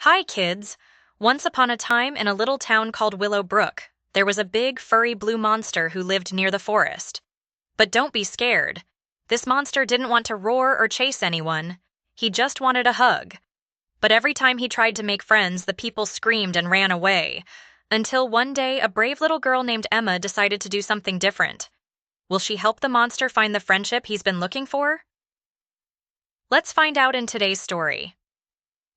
Hi, kids. Once upon a time, in a little town called Willow Brook, there was a big, furry blue monster who lived near the forest. But don't be scared. This monster didn't want to roar or chase anyone. He just wanted a hug. But every time he tried to make friends, the people screamed and ran away. Until one day, a brave little girl named Emma decided to do something different. Will she help the monster find the friendship he's been looking for? Let's find out in today's story.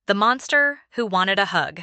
The Monster Who Wanted a Hug.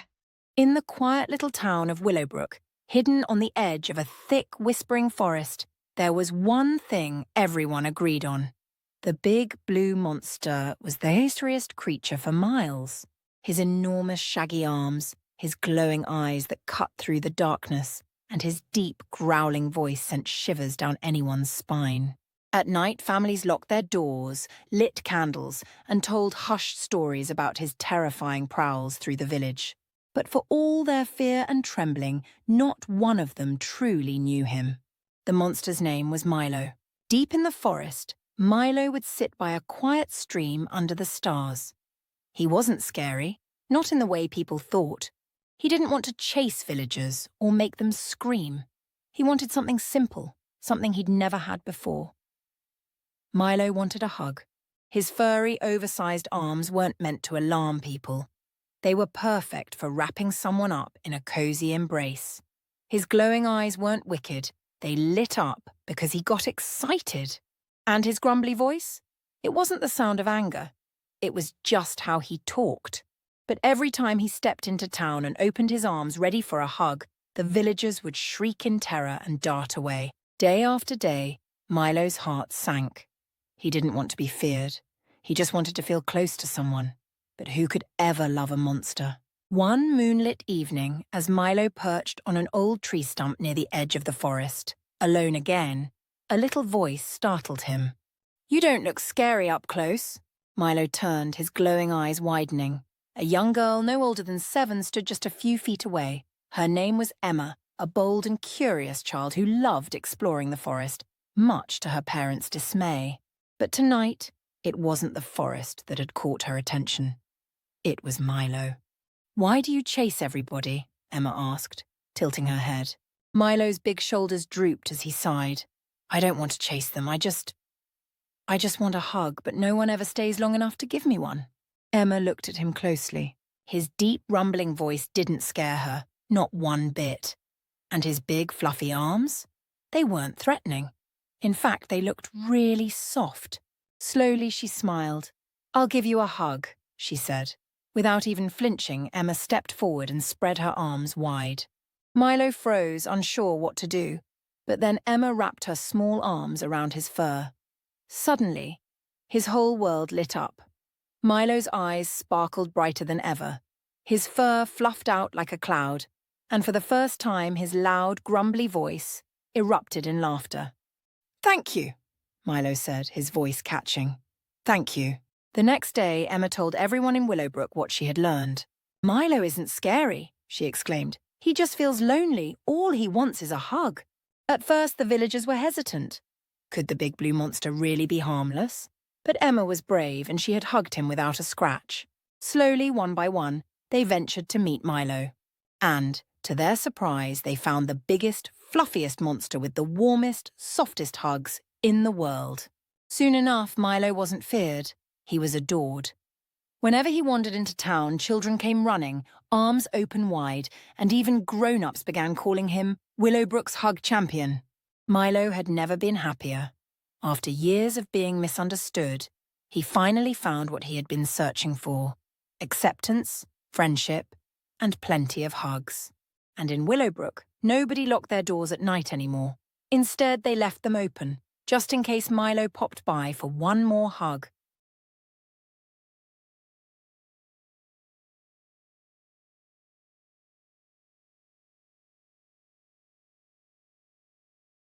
In the quiet little town of Willowbrook, hidden on the edge of a thick, whispering forest, there was one thing everyone agreed on. The big blue monster was the hastiest creature for miles. His enormous shaggy arms, his glowing eyes that cut through the darkness, and his deep, growling voice sent shivers down anyone's spine. At night, families locked their doors, lit candles, and told hushed stories about his terrifying prowls through the village. But for all their fear and trembling, not one of them truly knew him. The monster's name was Milo. Deep in the forest, Milo would sit by a quiet stream under the stars. He wasn't scary, not in the way people thought. He didn't want to chase villagers or make them scream. He wanted something simple, something he'd never had before. Milo wanted a hug. His furry, oversized arms weren't meant to alarm people. They were perfect for wrapping someone up in a cozy embrace. His glowing eyes weren't wicked. They lit up because he got excited. And his grumbly voice? It wasn't the sound of anger. It was just how he talked. But every time he stepped into town and opened his arms ready for a hug, the villagers would shriek in terror and dart away. Day after day, Milo's heart sank. He didn't want to be feared. He just wanted to feel close to someone. But who could ever love a monster? One moonlit evening, as Milo perched on an old tree stump near the edge of the forest, alone again, a little voice startled him. "You don't look scary up close." Milo turned, his glowing eyes widening. A young girl no older than 7 stood just a few feet away. Her name was Emma, a bold and curious child who loved exploring the forest, much to her parents' dismay. But tonight, it wasn't the forest that had caught her attention. It was Milo. "Why do you chase everybody?" Emma asked, tilting her head. Milo's big shoulders drooped as he sighed. "I don't want to chase them. I just want a hug, but no one ever stays long enough to give me one." Emma looked at him closely. His deep, rumbling voice didn't scare her, not one bit. And his big, fluffy arms? They weren't threatening. In fact, they looked really soft. Slowly, she smiled. "I'll give you a hug," she said. Without even flinching, Emma stepped forward and spread her arms wide. Milo froze, unsure what to do, but then Emma wrapped her small arms around his fur. Suddenly, his whole world lit up. Milo's eyes sparkled brighter than ever. His fur fluffed out like a cloud, and for the first time his loud, grumbly voice erupted in laughter. "Thank you," Milo said, his voice catching. "Thank you." The next day, Emma told everyone in Willowbrook what she had learned. "Milo isn't scary," she exclaimed. "He just feels lonely. All he wants is a hug." At first, the villagers were hesitant. Could the big blue monster really be harmless? But Emma was brave, and she had hugged him without a scratch. Slowly, one by one, they ventured to meet Milo. And, to their surprise, they found the biggest, fluffiest monster with the warmest, softest hugs in the world. Soon enough, Milo wasn't feared. He was adored. Whenever he wandered into town, children came running, arms open wide, and even grown-ups began calling him Willowbrook's Hug Champion. Milo had never been happier. After years of being misunderstood, he finally found what he had been searching for: acceptance, friendship, and plenty of hugs. And in Willowbrook, nobody locked their doors at night anymore. Instead, they left them open, just in case Milo popped by for one more hug.